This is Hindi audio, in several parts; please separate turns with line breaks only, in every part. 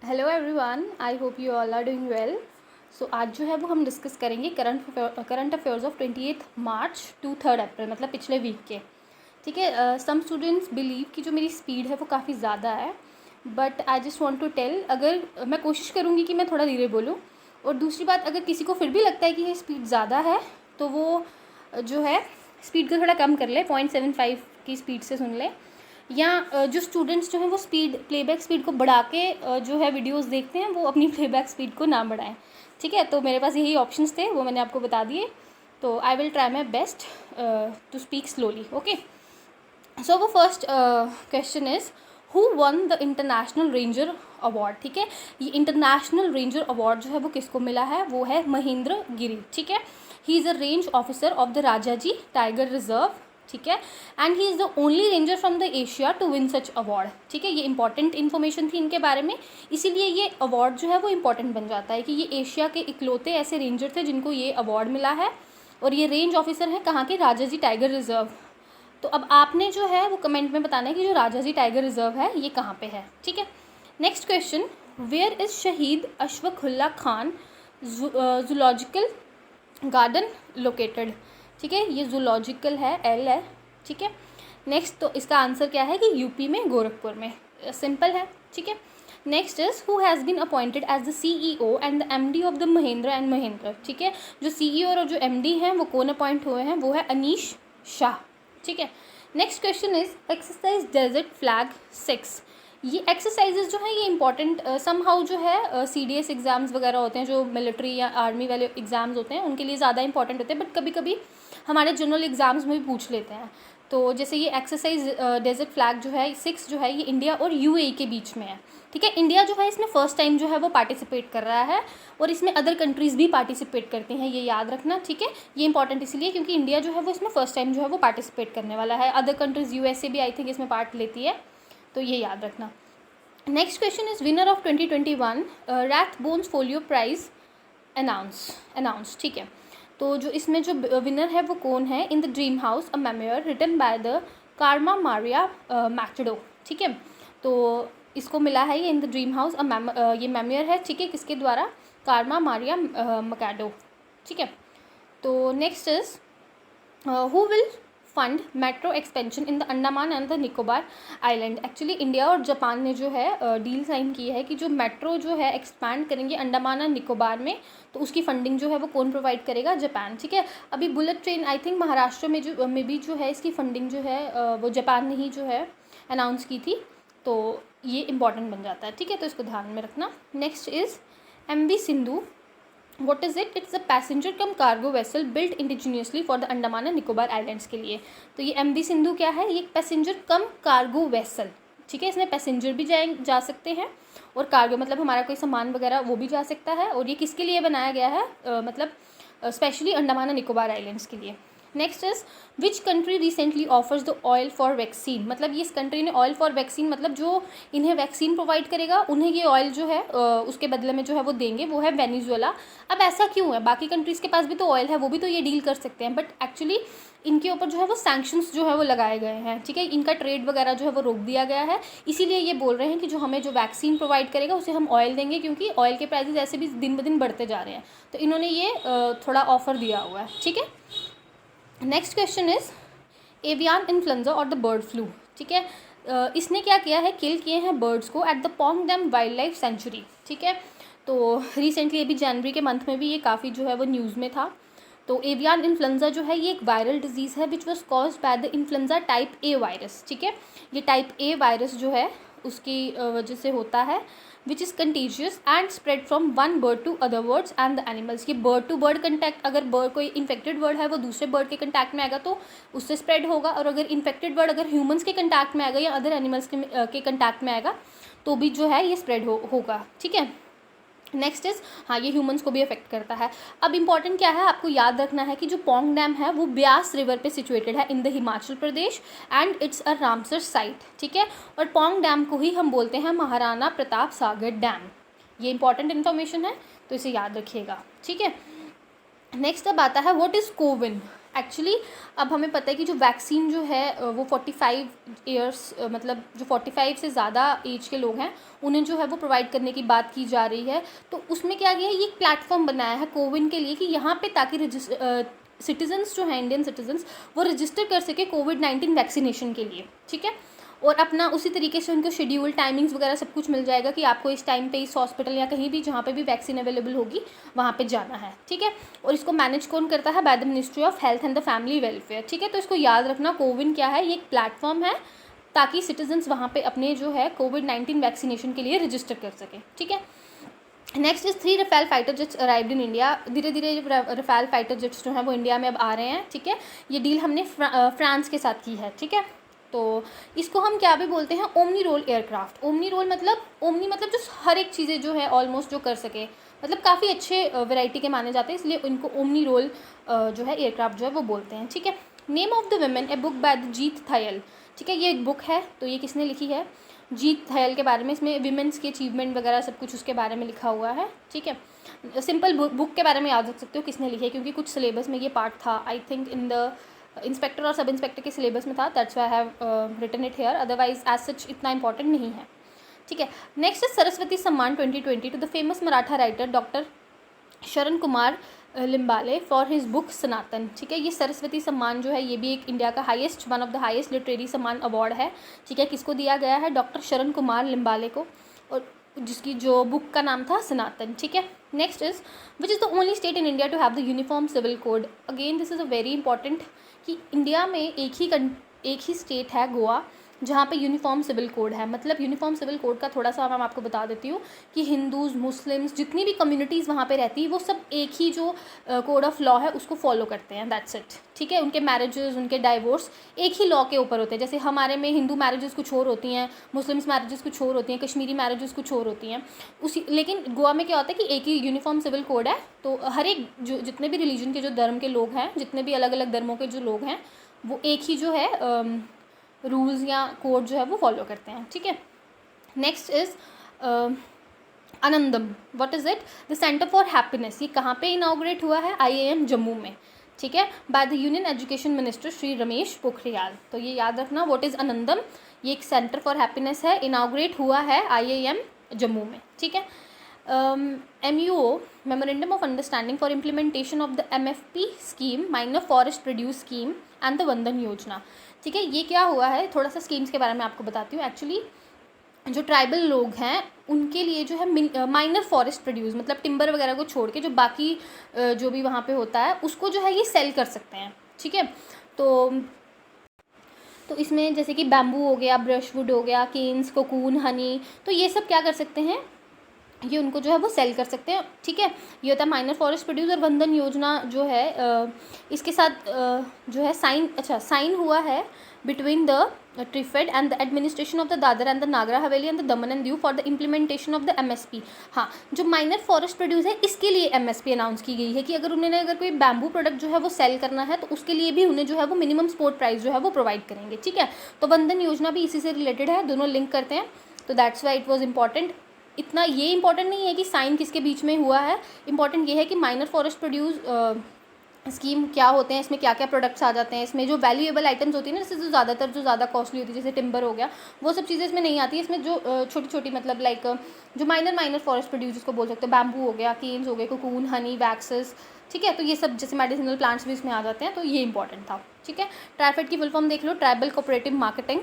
Hello everyone, I hope you all are doing well. So आज जो है वो हम डिस्कस करेंगे current affairs of 28 March to 3 April, मतलब पिछले वीक के। ठीक है। सम स्टूडेंट्स बिलीव कि जो मेरी स्पीड है वो काफ़ी ज़्यादा है, but I just want to tell, अगर मैं कोशिश करूँगी कि मैं थोड़ा धीरे बोलूँ। और दूसरी बात, अगर किसी को फिर भी लगता है कि ये स्पीड ज़्यादा है तो वो जो है स्पीड को थोड़ा कम कर ले, 0.75 की स्पीड से सुन ले। या जो स्टूडेंट्स जो हैं वो प्लेबैक स्पीड को बढ़ा के जो है वीडियोस देखते हैं, वो अपनी प्लेबैक स्पीड को ना बढ़ाएं। ठीक है, तो मेरे पास यही ऑप्शंस थे, वो मैंने आपको बता दिए। तो I will try my best to speak slowly. Okay, so वो first question is who won the international ranger award. ठीक है, ये इंटरनेशनल रेंजर अवार्ड जो है वो किसको मिला है, वो है महेंद्र गिरी। ठीक है, he is a range officer of the Rajaji tiger reserve. ठीक है, and he is the only ranger from the Asia to win such award. ठीक है, ये इंपॉर्टेंट इन्फॉर्मेशन थी इनके बारे में, इसीलिए ये अवार्ड जो है वो इंपॉर्टेंट बन जाता है कि ये एशिया के इकलौते ऐसे रेंजर थे जिनको ये अवार्ड मिला है। और ये रेंज ऑफिसर है कहाँ के, राजाजी टाइगर रिजर्व। तो अब आपने जो है वो कमेंट में बताना है कि जो राजाजी टाइगर रिजर्व है ये कहाँ पे है। ठीक है, नेक्स्ट क्वेश्चन, वेयर इज़ शहीद Ashfaqulla Khan zoological garden located. ठीक है, ये जूलॉजिकल है, एल है। ठीक है, नेक्स्ट तो इसका आंसर क्या है कि यूपी में, गोरखपुर में। सिंपल है। ठीक है, next is who has been appointed as the CEO and the MD of the Mahindra and Mahindra. ठीक है, जो CEO और जो MD हैं वो कौन अपॉइंट हुए हैं, वो है अनीश शाह। ठीक है, next question is exercise desert flag 6। ये एक्सरसाइजेज जो हैं ये इंपॉर्टेंट समहाउ जो है CDS एग्ज़ाम्स वगैरह होते हैं, जो मिलिट्री या आर्मी वाले एग्ज़ाम्स होते हैं उनके लिए ज़्यादा इंपॉर्टेंट होते हैं, बट कभी कभी हमारे जनरल एग्ज़ाम्स में भी पूछ लेते हैं। तो जैसे ये एक्सरसाइज डेजर्ट फ्लैग जो है 6 जो है ये इंडिया और UAE के बीच में है। ठीक है, इंडिया जो है इसमें फ़र्स्ट टाइम जो है वो पार्टिसिपेट कर रहा है, और इसमें अदर कंट्रीज़ भी पार्टिसिपेट करती हैं, ये याद रखना। ठीक है, ये इंपॉर्टेंट इसलिए क्योंकि इंडिया जो है वो इसमें फ़र्स्ट टाइम जो है वो पार्टिसिपेट करने वाला है। अदर कंट्रीज़ USA भी आई थिंक इसमें पार्ट लेती है, तो ये याद रखना। Next question is winner of 2021 Rathbones Folio Prize announce. ठीक है, तो जो इसमें जो विनर है वो कौन है, in the dream house a memoir written by the Carmen Maria Machado. ठीक है, तो इसको मिला है ये इन द ड्रीम हाउस ये मेमोयर है। ठीक है, किसके द्वारा, कार्मा मारिया मैकडो। ठीक है, तो next is who will fund metro expansion in the Andaman and the Nicobar island. Actually India और जापान ने जो है डील साइन की है कि जो मेट्रो जो है एक्सपैंड करेंगे अंडमान एंड निकोबार में, तो उसकी फंडिंग जो है वो कौन प्रोवाइड करेगा, जापान। ठीक है, अभी bullet train I think Maharashtra में भी जो है इसकी फंडिंग जो है वो जापान ने ही जो है अनाउंस की थी, तो ये इंपॉर्टेंट बन जाता है। ठीक है, तो इसको ध्यान में रखना। Next is MV Sindhu, what is it, it's a passenger come cargo vessel built indigenously for the Andaman and Nicobar islands के लिए। तो ये MV सिंधु क्या है, ये एक पैसेंजर कम कार्गो वेसल। ठीक है, इसमें पैसेंजर भी जा सकते हैं और कार्गो मतलब हमारा कोई सामान वगैरह वो भी जा सकता है। और ये किसके लिए बनाया गया है, मतलब specially Andaman and Nicobar islands के लिए। Next is which country recently offers the oil for vaccine. मतलब ये इस कंट्री ने ऑयल फॉर वैक्सीन, मतलब जो इन्हें वैक्सीन प्रोवाइड करेगा उन्हें ये ऑयल जो है उसके बदले में जो है वो देंगे, वो है वेनेजुएला। अब ऐसा क्यों है, बाकी कंट्रीज़ के पास भी तो ऑयल है, वो भी तो ये डील कर सकते हैं, बट एक्चुअली इनके ऊपर जो है वो सैंक्शंस जो है वो लगाए गए हैं। ठीक है, इनका ट्रेड वगैरह जो है वो रोक दिया गया है, इसीलिए ये बोल रहे हैं कि जो हमें जो वैक्सीन प्रोवाइड करेगा उसे हम ऑयल देंगे, क्योंकि ऑयल के प्राइसेस ऐसे भी दिन ब दिन बढ़ते जा रहे हैं, तो इन्होंने ये थोड़ा ऑफर दिया हुआ है। ठीक है, next question is avian influenza और द बर्ड फ्लू। ठीक है, इसने क्या किया है, किल किए हैं बर्ड्स को at the Pong dam wild life sanctuary. ठीक है, तो रिसेंटली अभी जनवरी के मंथ में भी ये काफ़ी जो है वो न्यूज़ में था। तो एवियन इन्फ्लुएंजा जो है ये एक वायरल डिजीज़ है which was caused by the influenza type A virus. ठीक है, ये टाइप A वायरस जो है उसकी वजह से होता है, which is contagious and spread from one bird to other birds and the animals. ये बर्ड टू बर्ड कंटैक्ट, अगर बर्ड कोई इन्फेक्टेड बर्ड है वो दूसरे बर्ड के कंटैक्ट में आएगा तो उससे स्प्रेड होगा, और अगर इन्फेक्टेड बर्ड अगर ह्यूमंस के कंटैक्ट में आएगा या अदर एनिमल्स के कंटैक्ट में आएगा तो भी जो है ये स्प्रेड होगा। ठीक है, नेक्स्ट इज, हाँ ये ह्यूमंस को भी अफेक्ट करता है। अब इंपॉर्टेंट क्या है, आपको याद रखना है कि जो पोंग डैम है वो ब्यास रिवर पे सिचुएटेड है in the Himachal Pradesh and it's a Ramsar site. ठीक है, और पोंग डैम को ही हम बोलते हैं महाराणा प्रताप सागर डैम। ये इंपॉर्टेंट इन्फॉर्मेशन है, तो इसे याद रखिएगा। ठीक है, नेक्स्ट अब आता है व्हाट इज़ कोविन। एक्चुअली अब हमें पता है कि जो वैक्सीन जो है वो 45 ईयर्स मतलब जो 45 से ज़्यादा एज के लोग हैं उन्हें जो है वो प्रोवाइड करने की बात की जा रही है। तो उसमें क्या किया है, ये एक प्लेटफॉर्म बनाया है कोविन के लिए कि यहाँ पे ताकि सिटीजन्स जो हैं इंडियन सिटीजन्स वो रजिस्टर कर सके कोविड-19 वैक्सीनेशन के लिए, ठीक है। और अपना उसी तरीके से उनको शेड्यूल टाइमिंग्स वगैरह सब कुछ मिल जाएगा कि आपको इस टाइम पे इस हॉस्पिटल या कहीं भी जहाँ पे भी वैक्सीन अवेलेबल होगी वहाँ पे जाना है, ठीक है। और इसको मैनेज कौन करता है, by the ministry of health and the family welfare, ठीक है। तो इसको याद रखना, कोविन क्या है, ये एक प्लेटफॉर्म है ताकि सिटीजन्स वहाँ पे अपने जो है कोविड-19 वैक्सीनेशन के लिए रजिस्टर कर सकें, ठीक है। Next is 3 Rafale fighter jets arrived in India. धीरे धीरे रफेल फाइटर जेट्स जो हैं वो इंडिया में अब आ रहे हैं, ठीक है। ये डील हमने फ्रांस के साथ की है, ठीक है। तो इसको हम क्या भी बोलते हैं, omni role aircraft. Omni role मतलब ओमनी मतलब जो हर एक चीज़ें जो है ऑलमोस्ट जो कर सके, मतलब काफ़ी अच्छे वैरायटी के माने जाते हैं, इसलिए इनको ओमनी रोल जो है एयरक्राफ्ट जो है वो बोलते हैं, ठीक है। Name of the women, a book by the Jeet Thayil, ठीक है। ये एक बुक है, तो ये किसने लिखी है, जीत थयल के बारे में। इसमें विमेंस की अचीवमेंट वगैरह सब कुछ उसके बारे में लिखा हुआ है, ठीक है। सिंपल बुक के बारे में याद रख सकते हो किसने लिखी है, क्योंकि कुछ सिलेबस में ये पार्ट था, I think in the inspector और सब इंस्पेक्टर के सिलेबस में था, that's why I have written it here, otherwise as such इतना इंपॉर्टेंट नहीं है, ठीक है। Next is Saraswati Samman 2020 to the famous Maratha writer doctor Sharan Kumar Limbale for his book Sanatan, ठीक है। ये सरस्वती सम्मान जो है ये भी एक इंडिया का highest, one of the highest literary सम्मान अवार्ड है, ठीक है। किसको दिया गया है, डॉक्टर शरण कुमार लिम्बाले को, और जिसकी जो बुक का नाम था सनातन, ठीक है। Next is which is the only state in India to have the uniform civil code. Again this is a very important कि इंडिया में एक ही स्टेट है गोवा जहाँ पे यूनिफॉर्म सिविल कोड है। मतलब यूनिफॉर्म सिविल कोड का थोड़ा सा मैं आपको बता देती हूँ कि हिंदूज़ मुस्लिम्स जितनी भी कम्युनिटीज़ वहाँ पे रहती है वो सब एक ही जो कोड ऑफ लॉ है उसको फॉलो करते हैं, दैट्स इट, ठीक है। उनके मैरिजेस, उनके डाइवोर्स एक ही लॉ के ऊपर होते हैं। जैसे हमारे में हिंदू मैरिजेस कुछ और होती हैं, मुस्लिम्स मैरिजेस कुछ और होती हैं, कश्मीरी मैरिजेस कुछ और होती हैं, उसी लेकिन गोवा में क्या होता है कि एक ही यूनिफॉर्म सिविल कोड है। तो हर एक जो जितने भी रिलीजन के जो धर्म के लोग हैं, जितने भी अलग अलग धर्मों के जो लोग हैं वो एक ही जो है रूल्स या कोड जो है वो फॉलो करते हैं, ठीक है। Next is Anandam, what is it, the centre for happiness. ये कहाँ पे इनाग्रेट हुआ है, IIM जम्मू में, ठीक है, by the union education minister Shri Ramesh Pokhriyal. तो ये याद रखना, व्हाट इज़ आनंदम, ये एक सेंटर फॉर हैप्पीनेस है, इनाग्रेट हुआ है IIM जम्मू में, ठीक है। MUO memorandum of understanding for implementation of the MFP scheme, minor forest produce scheme and the वंदन योजना, ठीक है। ये क्या हुआ है, थोड़ा सा स्कीम्स के बारे में आपको बताती हूँ। एक्चुअली जो ट्राइबल लोग हैं उनके लिए जो है माइनर फॉरेस्ट प्रोड्यूस मतलब टिम्बर वगैरह को छोड़ के जो बाकी जो भी वहाँ पे होता है उसको जो है ये सेल कर सकते हैं, ठीक है। तो इसमें जैसे कि बैम्बू हो गया, ब्रशवुड हो गया, केन्स, कोकून, हनी, तो ये सब क्या कर सकते हैं, ये उनको जो है वो सेल कर सकते हैं, ठीक है। ये होता है माइनर फॉरेस्ट प्रोड्यूस। और वंदन योजना जो है इसके साथ जो है साइन हुआ है between the TRIFED and the administration of the Dadra and the Nagar Haveli and the Daman and Diu for the implementation of the MSP। हाँ, जो माइनर फॉरेस्ट प्रोड्यूस है इसके लिए MSP अनाउंस की गई है कि अगर कोई बैम्बू प्रोडक्ट जो है वो सेल करना है तो उसके लिए भी उन्हें जो है वो मिनिमम सपोर्ट प्राइस जो है वो प्रोवाइड करेंगे, ठीक है। तो वंदन योजना भी इसी से रिलेटेड है, दोनों लिंक करते हैं, तो that's why it was important. इतना ये इंपॉर्टेंट नहीं है कि साइन किसके बीच में हुआ है, इंपॉर्टेंट ये है कि माइनर फॉरेस्ट प्रोड्यूस स्कीम क्या होते हैं, इसमें क्या क्या प्रोडक्ट्स आ जाते हैं, इसमें जो वैल्यूएबल आइटम्स होती है ना, जैसे जो ज़्यादा कॉस्टली होती है जैसे टिम्बर हो गया, वो सब चीज़ें इसमें नहीं आती है। इसमें जो छोटी छोटी मतलब लाइक जो माइनर फॉरेस्ट प्रोड्यूस जिसको बोल सकते हो, बैम्बू हो गया, केन्स हो गए, कोकून, हनी, वैक्सेस, ठीक है। तो ये सब जैसे मेडिसिनल प्लांट्स भी इसमें आ जाते हैं, तो ये इंपॉर्टेंट था, ठीक है। ट्राइफेड की फुल फॉर्म देख लो, tribal cooperative marketing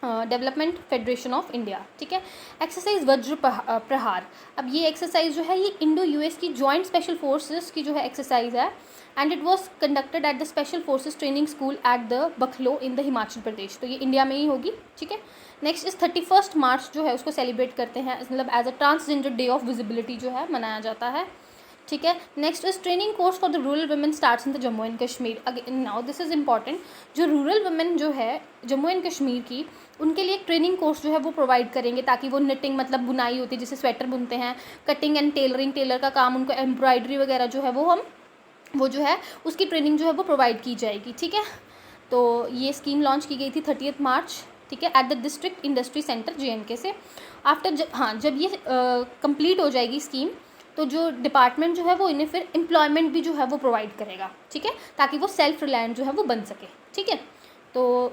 development federation of India, ठीक है। एक्सरसाइज वज्र प्रहार, अब ये एक्सरसाइज जो है ये इंडो US की जॉइंट स्पेशल फोर्सेस की जो है एक्सरसाइज है, and it was conducted at the special forces training school at the Bakloh in the Himachal Pradesh. तो ये इंडिया में ही होगी, ठीक है। नेक्स्ट इस 31 मार्च जो है उसको सेलिब्रेट करते हैं, मतलब as a transgender day of visibility जो है मनाया जाता है, ठीक है। Next is training course for the rural women starts in the Jammu and Kashmir. Again now this is important, जो रूरल वुमेन जो है जम्मू एंड कश्मीर की, उनके लिए एक ट्रेनिंग कोर्स जो है वो प्रोवाइड करेंगे ताकि वो निटिंग मतलब बुनाई होती है, जैसे स्वेटर बुनते हैं, कटिंग एंड टेलरिंग, टेलर का काम, उनको एम्ब्रॉयडरी वगैरह जो है वो जो है उसकी ट्रेनिंग जो है वो प्रोवाइड की जाएगी, ठीक है। तो ये स्कीम लॉन्च की गई थी 30 मार्च, ठीक है, at the district industry centre JNK से। जब ये कंप्लीट हो जाएगी स्कीम तो जो डिपार्टमेंट जो है वो इन्हें फिर एम्प्लॉयमेंट भी जो है वो प्रोवाइड करेगा, ठीक है, ताकि वो सेल्फ रिलायंट जो है वो बन सके, ठीक है। तो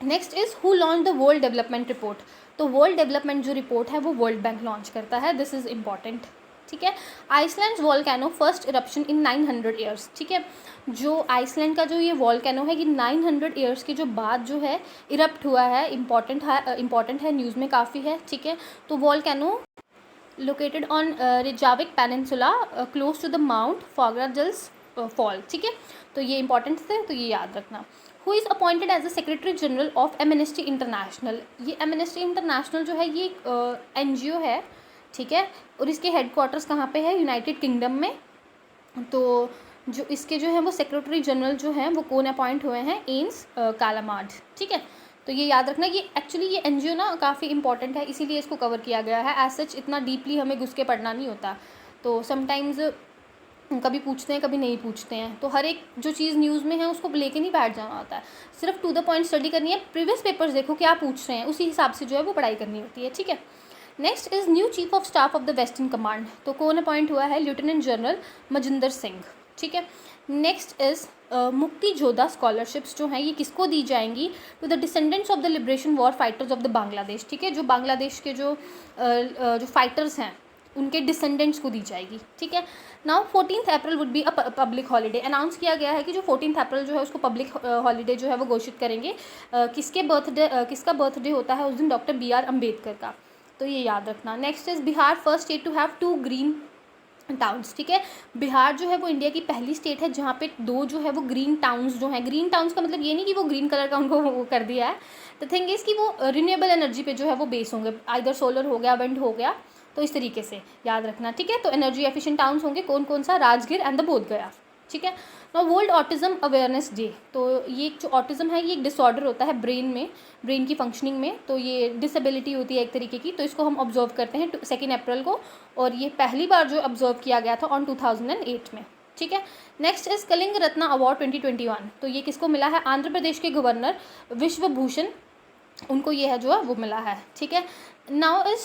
next is who launch the world development report. तो वर्ल्ड डेवलपमेंट जो रिपोर्ट है वो वर्ल्ड बैंक लॉन्च करता है, दिस इज़ इम्पॉर्टेंट, ठीक है। आइसलैंड वॉल्केनो फर्स्ट इरप्शन इन 900 ईयर्स, ठीक है। जो आइसलैंड का जो ये वॉल्केनो है, ये 900 ईयर्स के जो बाद जो है इरप्ट हुआ है, इम्पॉर्टेंट है, न्यूज़ में काफ़ी है, ठीक है। तो volcano located on Reykjavik peninsula close to the mount Fagradalsfjall, ठीक है। तो ये इंपॉर्टेंट थे, तो ये याद रखना। Who is appointed as the secretary general of Amnesty International. ये एमनेस्टी इंटरनेशनल जो है ये NGO है, ठीक है, और इसके हेडक्वार्टर्स कहाँ पे है, यूनाइटेड किंगडम में। तो जो इसके जो है वो सेक्रेटरी जनरल जो हैं वो कौन अपॉइंट हुए हैं, एम्स कालामार्ड, ठीक है। तो ये याद रखना, ये एक्चुअली ये NGO ना काफ़ी इंपॉर्टेंट है, इसीलिए इसको कवर किया गया है। एज सच इतना डीपली हमें घुस के पढ़ना नहीं होता, तो समटाइम्स कभी पूछते हैं कभी नहीं पूछते हैं, तो हर एक जो चीज़ न्यूज़ में है उसको लेके नहीं बैठ जाना होता है, सिर्फ टू द पॉइंट स्टडी करनी है। प्रीवियस पेपर्स देखो क्या पूछ रहे हैं, उसी हिसाब से जो है वो पढ़ाई करनी होती है, ठीक है। Next is new chief of staff of the western command. तो कौन अपॉइंट हुआ है, लेफ्टिनेंट जनरल मजिंदर सिंह, ठीक है। नेक्स्ट इज़ मुक्ति जोधा स्कॉलरशिप्स जो हैं ये किसको दी जाएंगी, to the descendants of the liberation war fighters of the Bangladesh, ठीक है। जो बांग्लादेश के जो फाइटर्स हैं उनके डिसेंडेंट्स को दी जाएगी, ठीक है। Now 14 April would be a public holiday. Announce किया गया है कि जो 14 अप्रैल जो है उसको पब्लिक हॉलीडे जो है वो घोषित करेंगे। किसका बर्थडे होता है उस दिन, डॉक्टर BR अम्बेडकर का, तो ये याद रखना। Next is Bihar first state to have 2 green towns, ठीक है। बिहार जो है वो इंडिया की पहली स्टेट है जहाँ पे 2 जो है वो ग्रीन टाउन्स जो हैं, ग्रीन टाउन्स का मतलब ये नहीं कि वो ग्रीन कलर का उनको वो कर दिया है, द थिंग इज़ कि वो रिन्यूएबल एनर्जी पे जो है वो बेस होंगे, आइदर सोलर हो गया, विंड हो गया, तो इस तरीके से याद रखना, ठीक है। तो एनर्जी एफिशिएंट टाउन्स होंगे कौन कौन सा, राजगीर एंड द बोधगया, ठीक है। Now world autism awareness day. तो ये जो ऑटिज्म है ये एक डिसऑर्डर होता है ब्रेन की फंक्शनिंग में, तो ये डिसेबिलिटी होती है एक तरीके की, तो इसको हम ऑब्जर्व करते हैं 2 अप्रैल को, और ये पहली बार जो ऑब्जर्व किया गया था ऑन 2008 में, ठीक है। Next is Kalinga Ratna award 2021। तो ये किसको मिला है, आंध्र प्रदेश के गवर्नर विश्वभूषण, उनको ये है जो है वो मिला है, ठीक है। नाउ इज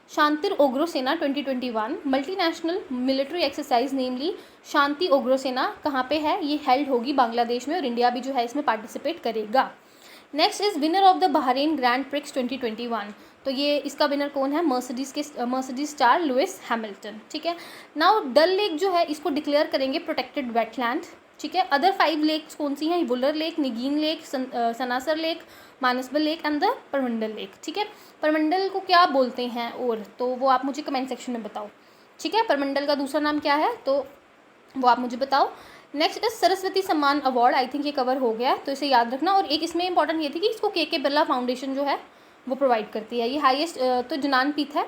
शांतिर उग्रसेना 2021 मल्टीनेशनल मिलिट्री एक्सरसाइज नेमली शांति उग्रसेना कहाँ पे है, ये हेल्ड होगी बांग्लादेश में, और इंडिया भी जो है इसमें पार्टिसिपेट करेगा। Next is winner of the Bahrain grand prix 2021। तो ये इसका विनर कौन है, मर्सिडीज स्टार लुइस हैमिल्टन, ठीक है। नाउ डल लेक जो है इसको डिक्लेयर करेंगे प्रोटेक्टेड वेटलैंड, ठीक है। अदर 5 लेक्स कौन सी हैं, Wular lake, निगीन lake, Sanasar lake, Manasbal lake and the Purmandal lake, ठीक है। परमंडल को क्या बोलते हैं, और तो वो आप मुझे कमेंट सेक्शन में बताओ, ठीक है। परमंडल का दूसरा नाम क्या है, तो वो आप मुझे बताओ। नेक्स्ट इज सरस्वती सम्मान अवार्ड, आई थिंक ये कवर हो गया, तो इसे याद रखना। और एक इसमें इंपॉर्टेंट ये थी कि इसको KK बिरला फाउंडेशन जो है वो प्रोवाइड करती है, ये हाईएस्ट तो ज्ञानपीठ है,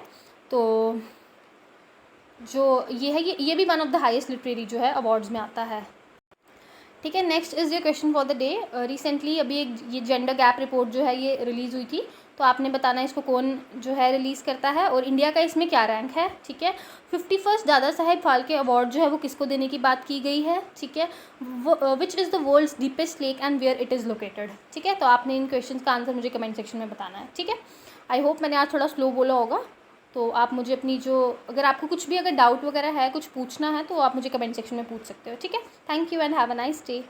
तो जो ये है ये भी one of the highest literary जो है अवार्ड्स में आता है, ठीक है। Next is your question for the day. Recently अभी एक ये जेंडर गैप रिपोर्ट जो है ये रिलीज़ हुई थी, तो आपने बताना है इसको कौन जो है रिलीज़ करता है, और इंडिया का इसमें क्या रैंक है, ठीक है। 51 दादा साहेब फाल्के अवार्ड जो है वो किसको देने की बात की गई है, ठीक है। Which is the world's deepest lake and where it is located, ठीक है। तो आपने इन क्वेश्चन का आंसर मुझे कमेंट सेक्शन में बताना है, ठीक है। आई होप मैंने आज थोड़ा स्लो बोला होगा, तो आप मुझे अपनी जो अगर आपको कुछ भी अगर डाउट वगैरह है, कुछ पूछना है, तो आप मुझे कमेंट सेक्शन में पूछ सकते हो, ठीक है। Thank you and have a nice day.